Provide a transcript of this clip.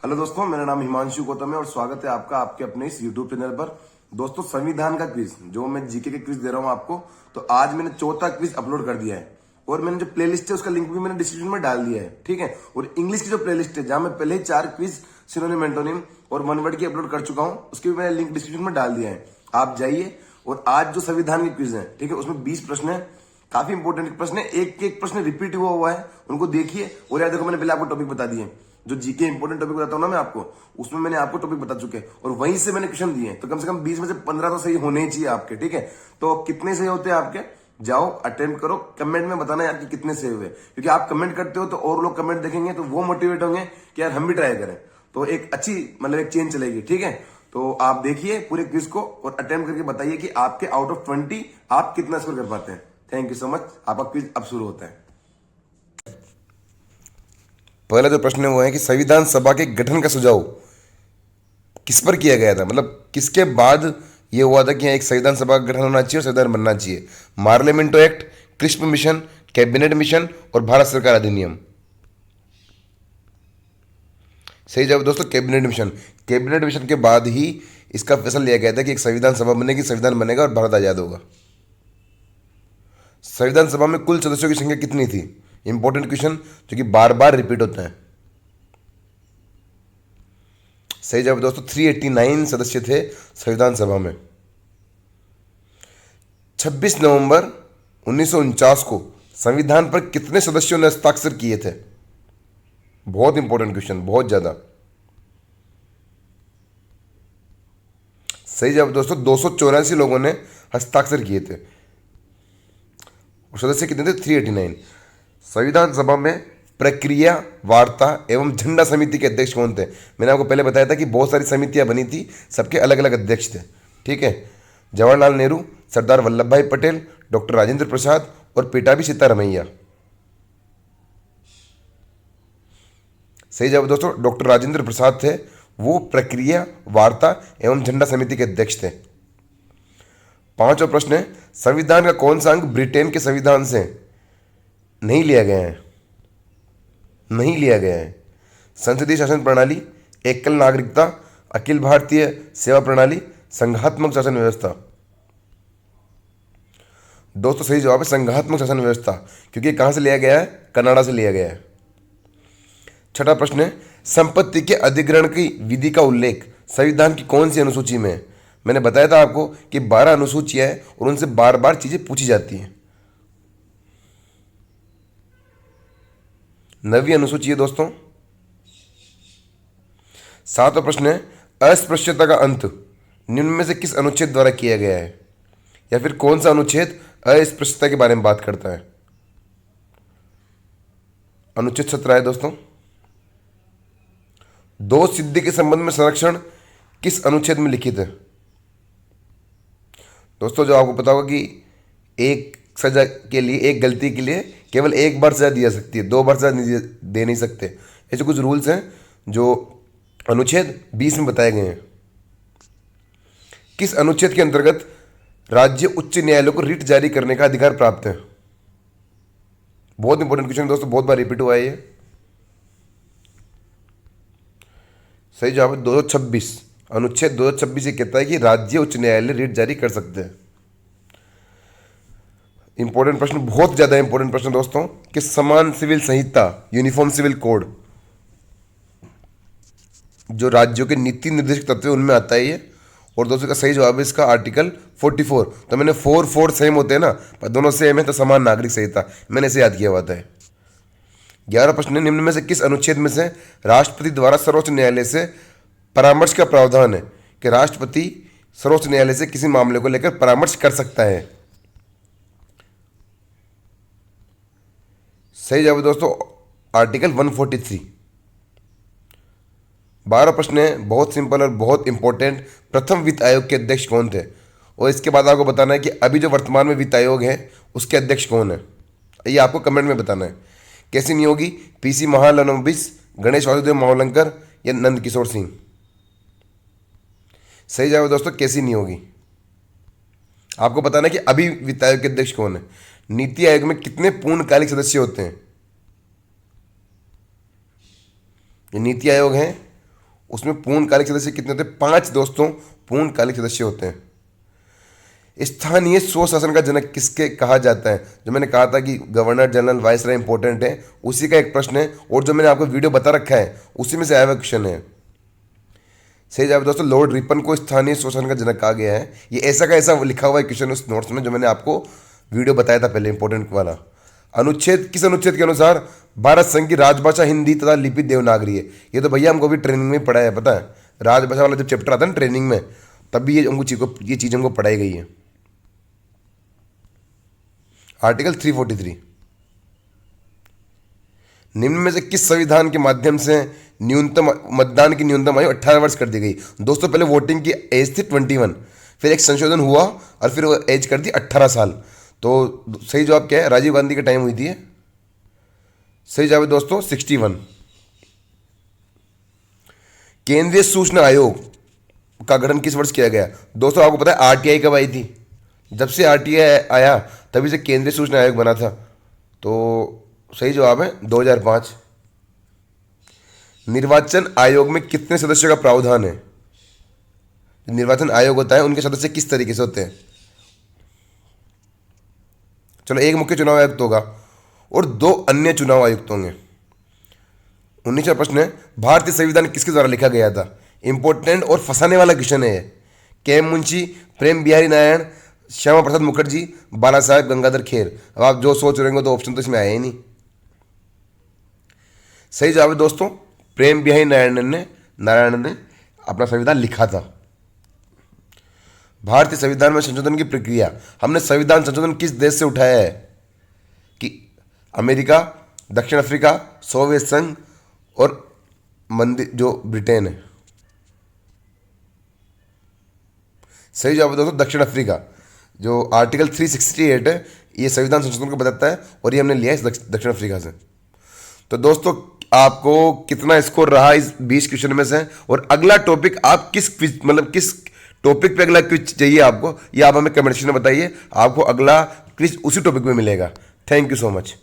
Hello दोस्तों, मेरा नाम हिमांशु गौतम है और स्वागत है आपका आपके अपने इस यूट्यूब चैनल पर। दोस्तों, संविधान का क्विज जो मैं जीके के क्विज दे रहा हूं आपको, तो आज मैंने चौथा क्विज अपलोड कर दिया है और मैंने जो प्लेलिस्ट है उसका लिंक भी मैंने डिस्क्रिप्शन में डाल दिया है, ठीक है। और इंग्लिश की जो प्लेलिस्ट है जहां मैं पहले ही 4 क्विज सिनोनिम एंटोनिम और वन वर्ड की अपलोड कर चुका हूं, उसके भी मैंने लिंक डिस्क्रिप्शन में डाल दिया है। आप जाइए और आज जो संविधान के क्विज है, ठीक है, उसमें 20 प्रश्न है, काफी इंपोर्टेंट प्रश्न है, एक प्रश्न रिपीट हुआ है, उनको देखिए। और यार देखो, मैंने पहले आपको टॉपिक बता दिए, जो जीके इंपोर्टेंट टॉपिक बताता हूं ना मैं आपको, उसमें मैंने आपको टॉपिक बता चुके हैं और वहीं से मैंने क्वेश्चन दिए, तो कम से कम 20 में से 15 तो सही होने ही चाहिए आपके, ठीक है। तो कितने सही होते हैं आपके, जाओ अटेम्प्ट करो, कमेंट में बताना यार कि कितने सही हुए, क्योंकि आप कमेंट करते हो तो और लोग कमेंट देखेंगे तो वो मोटिवेट होंगे कि यार हम भी ट्राई करें, तो एक अच्छी मतलब एक चेंज चलेगी, ठीक है। तो आप देखिए पूरे क्विज को और अटेम्प्ट करके बताइए कि आपके आउट ऑफ 20 आप कितना स्कोर कर पाते हैं। Thank you so much. आपका क्विज अब शुरू होता है। पहला जो प्रश्न है वो है कि संविधान सभा के गठन का सुझाव किस पर किया गया था, मतलब किसके बाद ये हुआ था कि एक संविधान सभा का गठन होना चाहिए और संविधान बनना चाहिए। Parliamentary act, Cripps mission, cabinet mission और भारत सरकार अधिनियम। सही जवाब दोस्तों, कैबिनेट मिशन। कैबिनेट मिशन के बाद ही इसका फैसला लिया गया था कि एक संविधान सभा बनेगी, संविधान बनेगा और भारत आजाद होगा। संविधान सभा में कुल सदस्यों की संख्या कितनी थी, इंपॉर्टेंट क्वेश्चन जो कि बार बार रिपीट होता है। सही जवाब दोस्तों, 389 सदस्य थे संविधान सभा में। 26 नवंबर 1949 को संविधान पर कितने सदस्यों ने हस्ताक्षर किए थे, बहुत इंपॉर्टेंट क्वेश्चन, बहुत ज्यादा। सही जवाब दोस्तों, 284 लोगों ने हस्ताक्षर किए थे। सदस्य कितने थे, 389। संविधान सभा में प्रक्रिया वार्ता एवं झंडा समिति के अध्यक्ष कौन थे। मैंने आपको पहले बताया था कि बहुत सारी समितियां बनी थी, सबके अलग अलग अध्यक्ष थे, ठीक है। जवाहरलाल नेहरू, सरदार वल्लभ भाई पटेल, डॉक्टर राजेंद्र प्रसाद और पिटाभी सीतारमैया। सही जवाब दोस्तों, डॉक्टर राजेंद्र प्रसाद थे, वो प्रक्रिया वार्ता एवं झंडा समिति के अध्यक्ष थे। पांचवा प्रश्न है, संविधान का कौन सा अंग ब्रिटेन के संविधान से नहीं लिया गया है, नहीं लिया गया है। संसदीय शासन प्रणाली, एकल नागरिकता, अखिल भारतीय सेवा प्रणाली, संघात्मक शासन व्यवस्था। दोस्तों सही जवाब है संघात्मक शासन व्यवस्था, क्योंकि कहां से लिया गया है, कनाडा से लिया गया है। छठा प्रश्न है, संपत्ति के अधिग्रहण की विधि का उल्लेख संविधान की कौन सी अनुसूची में है। मैंने बताया था आपको कि 12 अनुसूचियां हैं और उनसे बार बार चीजें पूछी जाती हैं। 9वीं अनुसूची है दोस्तों। सातवां प्रश्न है, अस्पृश्यता का अंत निम्न में से किस अनुच्छेद द्वारा किया गया है, या फिर कौन सा अनुच्छेद अस्पृश्यता के बारे में बात करता है। अनुच्छेद 17 है दोस्तों। दो सिद्धि के संबंध में संरक्षण किस अनुच्छेद में लिखित है। दोस्तों जो आपको पता होगा कि एक सजा के लिए, एक गलती के लिए केवल एक बार सजा दी जा सकती है, 2 बार सजा दे नहीं सकते। ऐसे कुछ रूल्स हैं जो अनुच्छेद 20 में बताए गए हैं। किस अनुच्छेद के अंतर्गत राज्य उच्च न्यायालय को रिट जारी करने का अधिकार प्राप्त है। बहुत इंपॉर्टेंट क्वेश्चन दोस्तों, बहुत बार रिपीट हुआ है ये। सही जवाब है 226। अनुच्छेद 226 ये कहता है कि राज्य उच्च न्यायालय रिट जारी कर सकते हैं। इंपॉर्टेंट प्रश्न, बहुत ज्यादा इंपॉर्टेंट प्रश्न दोस्तों, कि समान सिविल संहिता, यूनिफॉर्म सिविल कोड जो राज्यों के नीति निर्देशक तत्व उनमें आता है ये। और दोस्तों का सही जवाब है इसका आर्टिकल 44। तो मैंने 4 सेम होते हैं ना, पर दोनों सेम है तो समान नागरिक संहिता, मैंने इसे याद किया हुआ था। 11 प्रश्न, निम्न में से किस अनुच्छेद में से राष्ट्रपति द्वारा सर्वोच्च न्यायालय से परामर्श का प्रावधान है कि राष्ट्रपति सर्वोच्च न्यायालय से किसी मामले को लेकर परामर्श कर सकता है। सही जवाब दोस्तों आर्टिकल 143। 12 प्रश्न है, बहुत सिंपल और बहुत इंपॉर्टेंट। प्रथम वित्त आयोग के अध्यक्ष कौन थे, और इसके बाद आपको बताना है कि अभी जो वर्तमान में वित्त आयोग है उसके अध्यक्ष कौन है, ये आपको कमेंट में बताना है। कैसी नियोगी, पीसी महालनोबिस, गणेश वासुदेव मावलंकर या नंद किशोर सिंह। सही जवाब दोस्तों कैसी नियोगी। आपको बताना है कि अभी वित्त आयोग के अध्यक्ष कौन है। नीति आयोग में कितने पूर्णकालिक सदस्य होते हैं। ये नीति आयोग है उसमें पूर्णकालिक सदस्य कितने होते हैं? 5 दोस्तों पूर्णकालिक सदस्य होते हैं। स्थानीय स्वशासन का जनक किसके कहा जाता है? जो मैंने कहा था कि गवर्नर जनरल वायसराय इंपॉर्टेंट है, उसी का एक प्रश्न है, और जो मैंने आपको वीडियो बता रखा है उसी में से आया हुआ क्वेश्चन है। सही जवाब दोस्तों, लॉर्ड रिपन को स्थानीय स्वशासन का जनक कहा गया है। ये ऐसा का ऐसा लिखा हुआ है क्वेश्चन उस नोट्स में जो मैंने आपको वीडियो बताया था पहले, इंपॉर्टेंट वाला। अनुच्छेद, किस अनुच्छेद के अनुसार भारत संघ की राजभाषा हिंदी तथा लिपि देवनागरी है? ये तो भैया हमको भी ट्रेनिंग में पढ़ा है, पता है। राजभाषा वाला जब चैप्टर आता है ना ट्रेनिंग में, तब भी ये चीज़ हमको पढ़ाई गई है। आर्टिकल 343, निम्न में से किस संविधान के माध्यम से न्यूनतम मतदान की न्यूनतम आयु 18 वर्ष कर दी गई? दोस्तों पहले वोटिंग की एज थी 21, फिर एक संशोधन हुआ और फिर वो एज कर दी 18 साल। तो सही जवाब क्या है? राजीव गांधी के टाइम हुई थी। सही जवाब है दोस्तों 61। केंद्रीय सूचना आयोग का गठन किस वर्ष किया गया? दोस्तों आपको पता है आरटीआई कब आई थी? जब से आरटीआई आया तभी से केंद्रीय सूचना आयोग बना था। तो सही जवाब है 2005। निर्वाचन आयोग में कितने सदस्यों का प्रावधान है? निर्वाचन आयोग होता है, उनके सदस्य किस तरीके से होते हैं? चलो, एक मुख्य चुनाव आयुक्त होगा और 2 अन्य चुनाव आयुक्त होंगे। 19वां प्रश्न है, भारतीय संविधान किसके द्वारा लिखा गया था? इंपॉर्टेंट और फंसाने वाला क्वेश्चन है ये। के.एम. मुंशी, प्रेम बिहारी नारायण, श्यामा प्रसाद मुखर्जी, बाला साहेब गंगाधर खेर। अब आप जो सोच रहे हो तो ऑप्शन तो इसमें आया ही नहीं। सही जवाब है दोस्तों प्रेम बिहारी नारायण ने अपना संविधान लिखा था। भारतीय संविधान में संशोधन की प्रक्रिया, हमने संविधान संशोधन किस देश से उठाया है? कि अमेरिका, दक्षिण अफ्रीका, सोवियत संघ और जो ब्रिटेन है। सही जवाब है दोस्तों दक्षिण अफ्रीका। जो आर्टिकल 368 है ये संविधान संशोधन को बताता है और ये हमने लिया है दक्षिण अफ्रीका से। तो दोस्तों आपको कितना स्कोर रहा इस 20 क्वेश्चन में से, और अगला टॉपिक आप किस टॉपिक पे अगला क्विज चाहिए आपको, ये आप हमें कमेंट सेक्शन में बताइए। आपको अगला क्विज उसी टॉपिक में मिलेगा। Thank you so much.